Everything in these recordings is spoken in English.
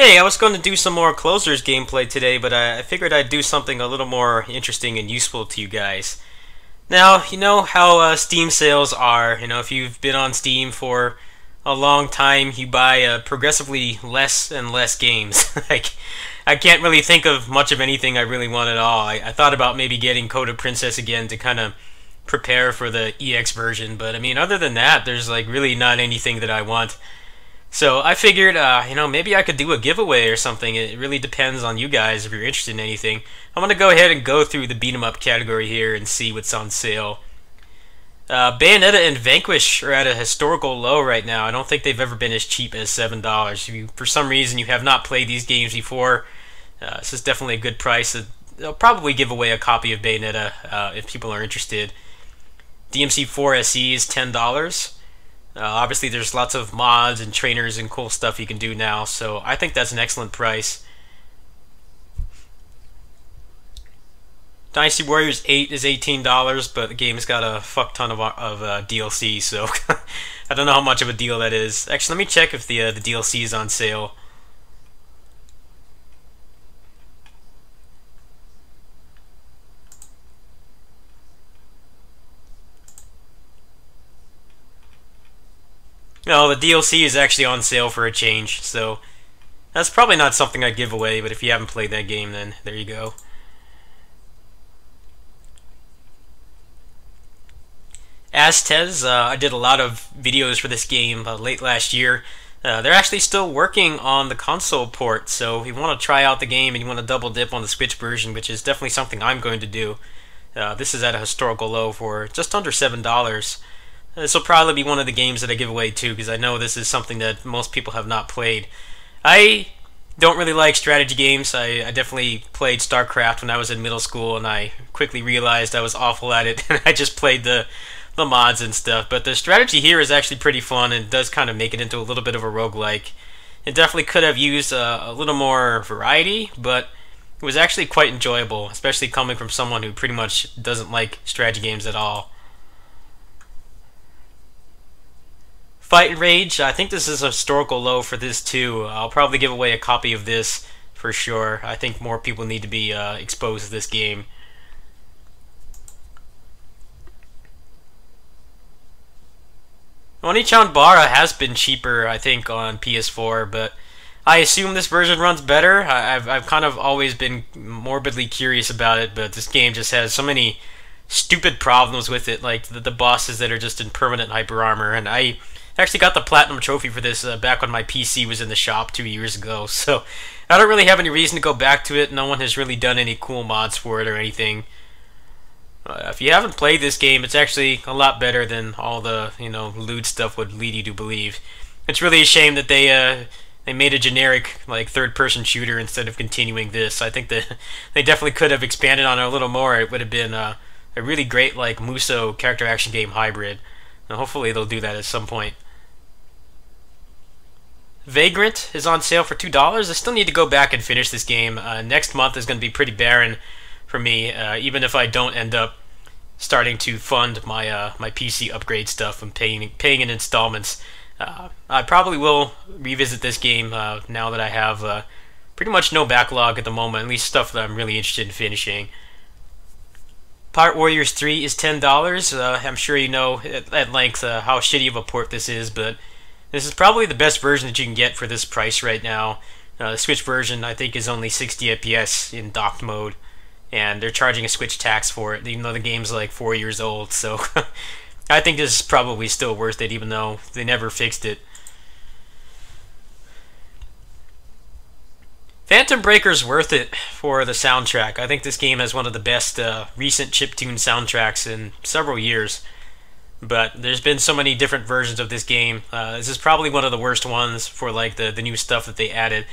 Hey, I was going to do some more Closers gameplay today, but I figured I'd do something a little more interesting and useful to you guys. Now, you know how Steam sales are. If you've been on Steam for a long time, you buy progressively less and less games. Like, I can't really think of much of anything I really want at all. I thought about maybe getting Code of Princess again to kind of prepare for the EX version, but I mean, other than that, there's like really not anything that I want. So I figured, maybe I could do a giveaway or something. It really depends on you guys if you're interested in anything. I'm going to go ahead and go through the beat 'em up category here and see what's on sale. Bayonetta and Vanquish are at a historical low right now. I don't think they've ever been as cheap as $7. If you, for some reason, you have not played these games before, this is definitely a good price. They'll probably give away a copy of Bayonetta if people are interested. DMC4 SE is $10. Obviously, there's lots of mods and trainers and cool stuff you can do now, so I think that's an excellent price. Dynasty Warriors 8 is $18, but the game's got a fuck ton of DLC, so I don't know how much of a deal that is. Actually, let me check if the DLC is on sale. No, the DLC is actually on sale for a change, so that's probably not something I'd give away, but if you haven't played that game, then there you go. Aztez, I did a lot of videos for this game late last year. They're actually still working on the console port, so if you want to try out the game and you want to double dip on the Switch version, which is definitely something I'm going to do, this is at a historical low for just under $7. This will probably be one of the games that I give away too, because I know this is something that most people have not played. I don't really like strategy games. I definitely played StarCraft when I was in middle school, and I quickly realized I was awful at it, and I just played the mods and stuff. But the strategy here is actually pretty fun, and does kind of make it into a little bit of a roguelike. It definitely could have used a little more variety, but it was actually quite enjoyable, especially coming from someone who pretty much doesn't like strategy games at all. Fight and Rage, I think this is a historical low for this too. I'll probably give away a copy of this for sure. I think more people need to be exposed to this game. Oni-chan Bara has been cheaper, I think, on PS4, but I assume this version runs better. I've kind of always been morbidly curious about it, but this game just has so many stupid problems with it, like the bosses that are just in permanent hyper armor, and I actually got the Platinum Trophy for this back when my PC was in the shop 2 years ago, so I don't really have any reason to go back to it. No one has really done any cool mods for it or anything. If you haven't played this game, it's actually a lot better than all the, lewd stuff would lead you to believe. It's really a shame that they made a generic, like, third-person shooter instead of continuing this. I think that they definitely could have expanded on it a little more. It would have been a really great, like, Musou character action game hybrid. And hopefully they'll do that at some point. Vagrant is on sale for $2. I still need to go back and finish this game. Next month is going to be pretty barren for me, even if I don't end up starting to fund my my PC upgrade stuff and paying in installments. I probably will revisit this game now that I have pretty much no backlog at the moment, at least stuff that I'm really interested in finishing. Pirate Warriors 3 is $10. I'm sure you know at length how shitty of a port this is, but this is probably the best version that you can get for this price right now. The Switch version, I think, is only 60 FPS in docked mode, and they're charging a Switch tax for it, even though the game's like 4 years old, so I think this is probably still worth it, even though they never fixed it. Phantom Breaker's worth it for the soundtrack. I think this game has one of the best recent chiptune soundtracks in several years. But there's been so many different versions of this game. This is probably one of the worst ones for like the new stuff that they added.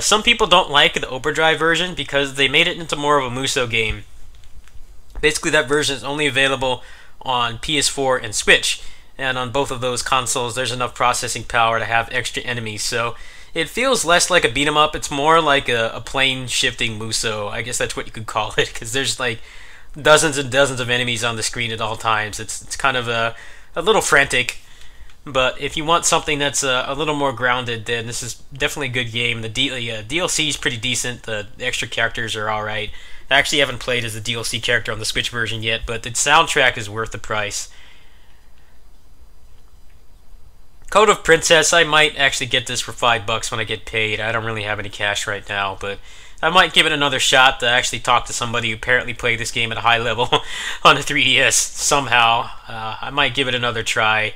Some people don't like the Overdrive version because they made it into more of a Musou game. Basically, that version is only available on PS4 and Switch, and on both of those consoles, there's enough processing power to have extra enemies. So it feels less like a beat 'em up. It's more like a plane shifting Musou. I guess that's what you could call it, because there's like dozens and dozens of enemies on the screen at all times. It's kind of a little frantic. But if you want something that's a little more grounded, then this is definitely a good game. The DLC is pretty decent. The extra characters are alright. I actually haven't played as a DLC character on the Switch version yet, but the soundtrack is worth the price. Code of Princess, I might actually get this for $5 when I get paid. I don't really have any cash right now, but I might give it another shot to actually talk to somebody who apparently played this game at a high level on the 3DS somehow. I might give it another try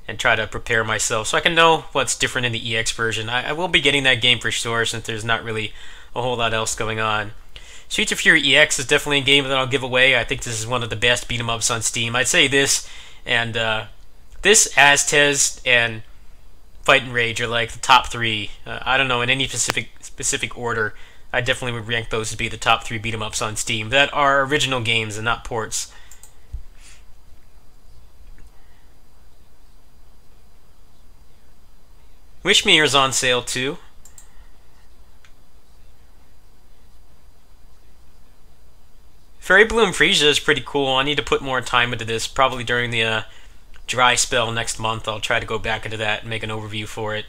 and try to prepare myself so I can know what's different in the EX version. I will be getting that game for sure since there's not really a whole lot else going on. Streets of Fury EX is definitely a game that I'll give away. I think this is one of the best beat-em-ups on Steam. I'd say this and this, Aztez, and Fight and Rage are like the top three. I don't know, in any specific order. I definitely would rank those to be the top 3 beat-em-ups on Steam that are original games and not ports. Wishmere is on sale too. Fairy Bloom Frisia is pretty cool. I need to put more time into this, probably during the dry spell next month. I'll try to go back into that and make an overview for it.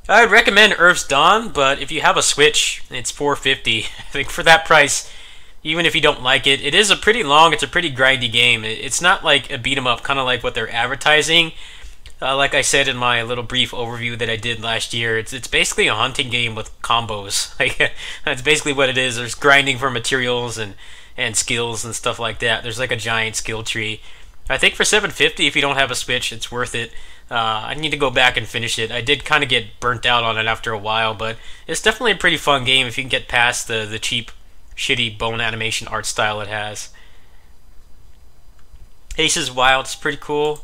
I'd recommend Earth's Dawn, but if you have a Switch, it's $4.50. I think for that price, even if you don't like it, it is a pretty long, it's a pretty grindy game. It's not like a beat 'em up, kind of like what they're advertising. Like I said in my little brief overview that I did last year, it's basically a hunting game with combos. Like that's basically what it is. There's grinding for materials and skills and stuff like that. There's like a giant skill tree. I think for $7.50, if you don't have a Switch, it's worth it. I need to go back and finish it. I did kind of get burnt out on it after a while, but it's definitely a pretty fun game if you can get past the cheap, shitty bone animation art style it has. Aces Wild is pretty cool.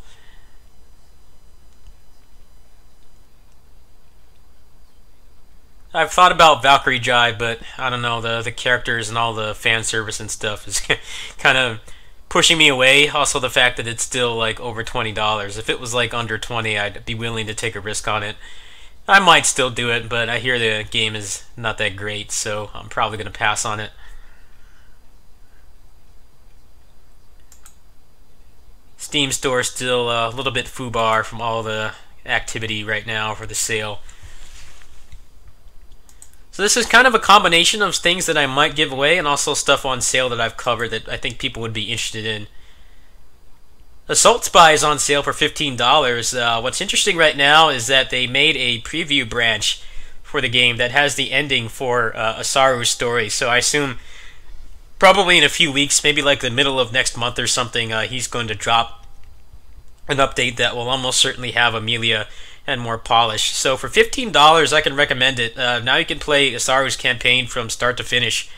I've thought about Valkyrie Jive, but I don't know, the characters and all the fan service and stuff is kind of pushing me away. Also, the fact that it's still like over $20. If it was like under 20, I'd be willing to take a risk on it. I might still do it, but I hear the game is not that great, so I'm probably going to pass on it. Steam store still a little bit foobar from all the activity right now for the sale. So this is kind of a combination of things that I might give away and also stuff on sale that I've covered that I think people would be interested in. Assault Spy is on sale for $15. What's interesting right now is that they made a preview branch for the game that has the ending for Asaru's story. So I assume probably in a few weeks, maybe like the middle of next month or something, he's going to drop an update that will almost certainly have Amelia and more polish. So for $15, I can recommend it. Now you can play Asaru's campaign from start to finish.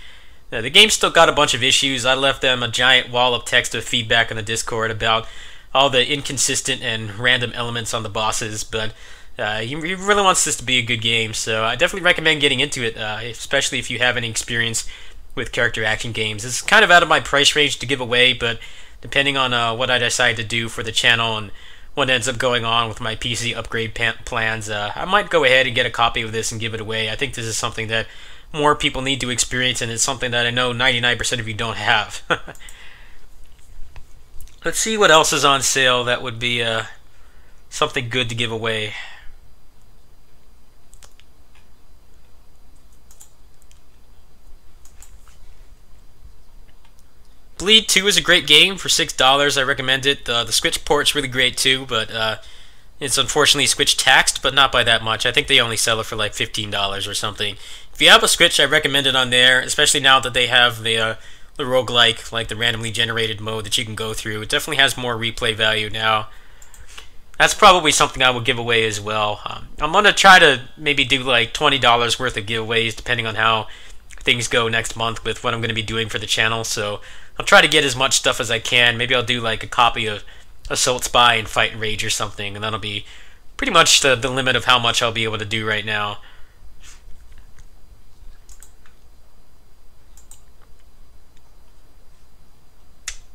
The game's still got a bunch of issues. I left them a giant wall of text of feedback in the Discord about all the inconsistent and random elements on the bosses, but he really wants this to be a good game, so I definitely recommend getting into it, especially if you have any experience with character action games. It's kind of out of my price range to give away, but depending on what I decide to do for the channel and what ends up going on with my PC upgrade plans, I might go ahead and get a copy of this and give it away. I think this is something that more people need to experience, and it's something that I know 99% of you don't have. Let's see what else is on sale that would be something good to give away. Bleed 2 is a great game for $6. I recommend it. The Switch port's really great too, but it's unfortunately Switch taxed, but not by that much. I think they only sell it for like $15 or something. If you have a Switch, I recommend it on there, especially now that they have the roguelike, like the randomly generated mode that you can go through. It definitely has more replay value now. That's probably something I will give away as well. I'm going to try to maybe do like $20 worth of giveaways depending on how things go next month with what I'm going to be doing for the channel, so I'll try to get as much stuff as I can. Maybe I'll do like a copy of Assault Spy and Fight and Rage or something, and that'll be pretty much the limit of how much I'll be able to do right now.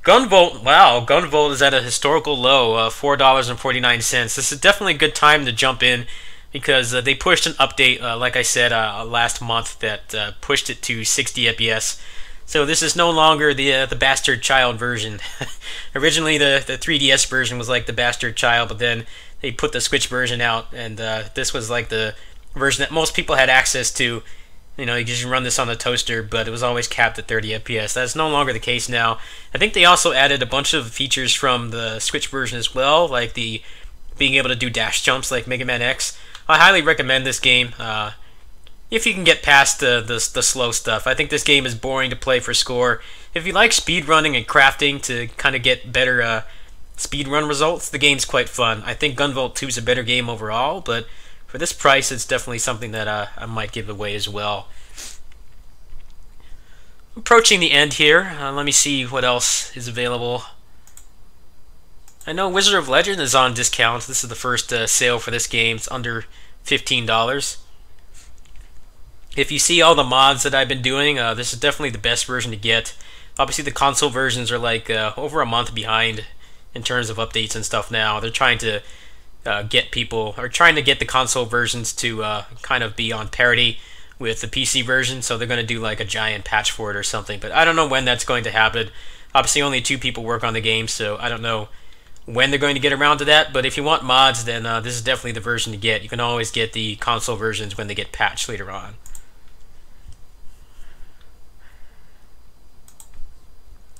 Gunvolt, wow, Gunvolt is at a historical low, $4.49. This is definitely a good time to jump in. because they pushed an update, like I said, last month that pushed it to 60 FPS. So this is no longer the bastard child version. Originally, the 3DS version was like the bastard child, but then they put the Switch version out, and this was like the version that most people had access to. You know, you can just run this on the toaster, but it was always capped at 30 FPS. That's no longer the case now. I think they also added a bunch of features from the Switch version as well, like the being able to do dash jumps like Mega Man X. I highly recommend this game if you can get past the slow stuff. I think this game is boring to play for score. If you like speedrunning and crafting to kind of get better speedrun results, the game's quite fun. I think Gunvolt 2 is a better game overall, but for this price, it's definitely something that I might give away as well. Approaching the end here. Let me see what else is available. I know Wizard of Legend is on discount. This is the first sale for this game. It's under $15. If you see all the mods that I've been doing, this is definitely the best version to get. Obviously, the console versions are like over a month behind in terms of updates and stuff now. They're trying to get people, or trying to get the console versions to kind of be on parity with the PC version, so they're going to do like a giant patch for it or something, but I don't know when that's going to happen. Obviously only 2 people work on the game, so I don't know when they're going to get around to that, but if you want mods, then this is definitely the version to get. You can always get the console versions when they get patched later on.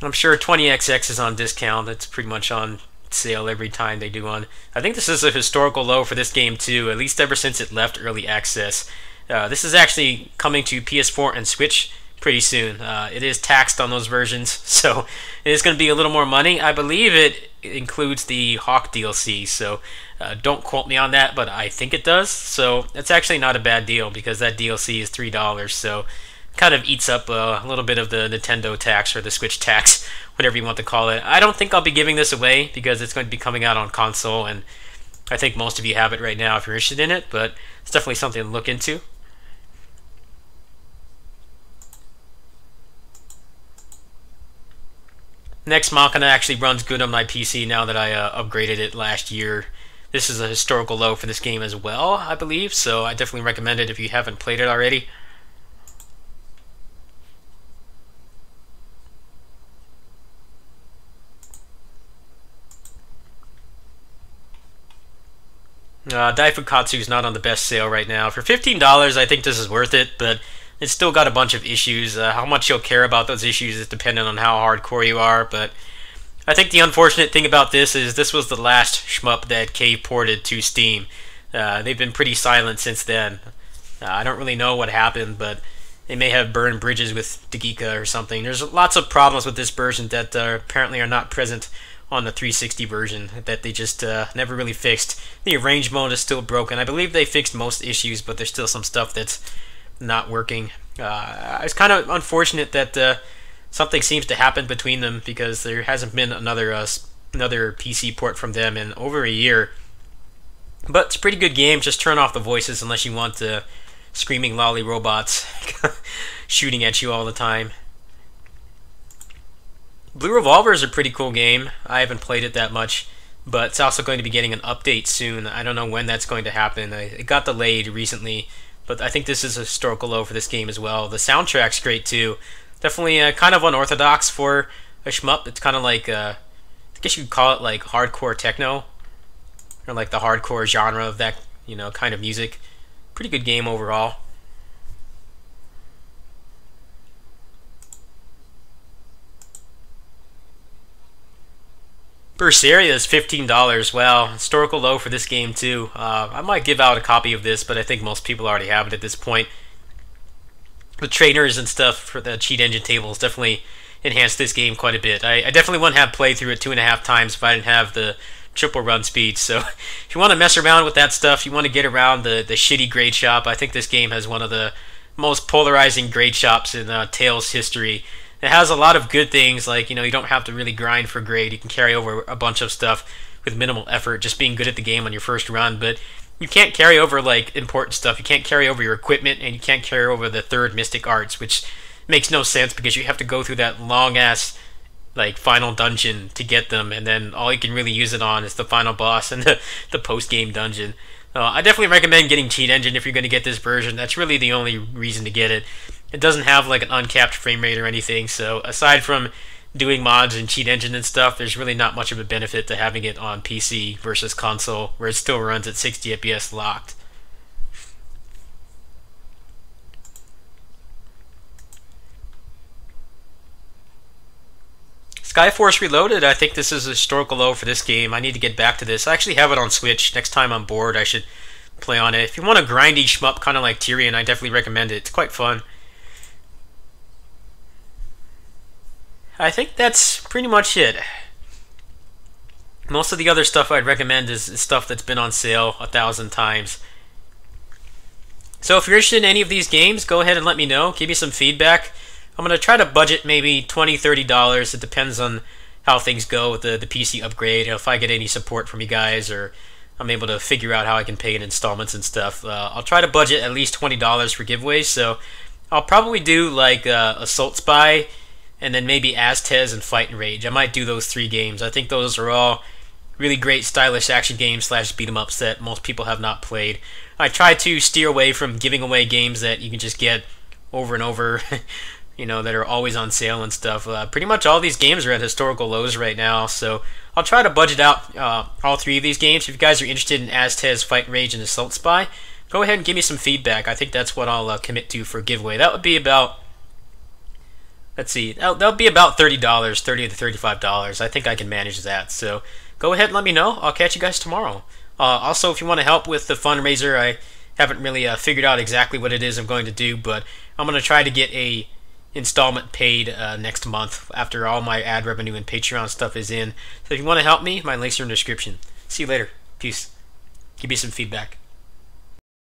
I'm sure 20XX is on discount. It's pretty much on sale every time they do one. I think this is a historical low for this game too, at least ever since it left early access. This is actually coming to PS4 and Switch pretty soon. It is taxed on those versions, so it is going to be a little more money. I believe it includes the Hawk DLC, so don't quote me on that, but I think it does. So it's actually not a bad deal because that DLC is $3, so kind of eats up a little bit of the Nintendo tax or the Switch tax, whatever you want to call it. I don't think I'll be giving this away because it's going to be coming out on console, and I think most of you have it right now if you're interested in it, but it's definitely something to look into. Next Machina actually runs good on my PC now that I upgraded it last year. This is a historical low for this game as well, I believe, so I definitely recommend it if you haven't played it already. Daifukatsu is not on the best sale right now. For $15, I think this is worth it, but it's still got a bunch of issues. How much you'll care about those issues is dependent on how hardcore you are, but I think the unfortunate thing about this is this was the last shmup that Cave ported to Steam. They've been pretty silent since then. I don't really know what happened, but they may have burned bridges with Dagika or something. There's lots of problems with this version that apparently are not present on the 360 version that they just never really fixed. The arrange mode is still broken. I believe they fixed most issues, but there's still some stuff that's not working. It's kind of unfortunate that something seems to happen between them because there hasn't been another PC port from them in over a year. But it's a pretty good game. Just turn off the voices unless you want screaming lolly robots shooting at you all the time. Blue Revolver is a pretty cool game. I haven't played it that much, but it's also going to be getting an update soon. I don't know when that's going to happen. It got delayed recently, but I think this is a historical low for this game as well. The soundtrack's great too. Definitely kind of unorthodox for a shmup. It's kind of like, I guess you could call it like hardcore techno, or like the hardcore genre of that, kind of music. Pretty good game overall. Berseria is $15. Wow, historical low for this game too. I might give out a copy of this, but I think most people already have it at this point. The trainers and stuff for the cheat engine tables definitely enhanced this game quite a bit. I definitely wouldn't have played through it 2.5 times if I didn't have the triple run speed. So if you want to mess around with that stuff, you want to get around the shitty grade shop, I think this game has one of the most polarizing grade shops in Tales history. It has a lot of good things, like, you don't have to really grind for grade. You can carry over a bunch of stuff with minimal effort, just being good at the game on your first run, but you can't carry over, like, important stuff. You can't carry over your equipment, and you can't carry over the third Mystic Arts, which makes no sense because you have to go through that long-ass, like, final dungeon to get them, and then all you can really use it on is the final boss and the post-game dungeon. I definitely recommend getting Cheat Engine if you're going to get this version. That's really the only reason to get it. It doesn't have like an uncapped frame rate or anything, so aside from doing mods and Cheat Engine and stuff, there's really not much of a benefit to having it on PC versus console, where it still runs at 60 FPS locked. Skyforce Reloaded, I think this is a historical low for this game. I need to get back to this. I actually have it on Switch. Next time I'm bored, I should play on it. If you want a grindy shmup kind of like Tyrion, I definitely recommend it. It's quite fun. I think that's pretty much it. Most of the other stuff I'd recommend is stuff that's been on sale 1,000 times. So if you're interested in any of these games, go ahead and let me know. Give me some feedback. I'm going to try to budget maybe $20, $30. It depends on how things go with the PC upgrade. You know, if I get any support from you guys, or I'm able to figure out how I can pay in installments and stuff. I'll try to budget at least $20 for giveaways. So I'll probably do like Assault Spy, and then maybe Aztez and Fight and Rage. I might do those 3 games. I think those are all really great stylish action games slash beat 'em ups that most people have not played. I try to steer away from giving away games that you can just get over and over, you know, that are always on sale and stuff. Pretty much all these games are at historical lows right now, so I'll try to budget out all 3 of these games. If you guys are interested in Aztez, Fight and Rage, and Assault Spy, go ahead and give me some feedback. I think that's what I'll commit to for a giveaway. That would be about, let's see, that'll be about $30, $30 to $35. I think I can manage that. So go ahead and let me know. I'll catch you guys tomorrow. Also, if you want to help with the fundraiser, I haven't really figured out exactly what it is I'm going to do, but I'm going to try to get a installment paid next month after all my ad revenue and Patreon stuff is in. So if you want to help me, my links are in the description. See you later. Peace. Give me some feedback.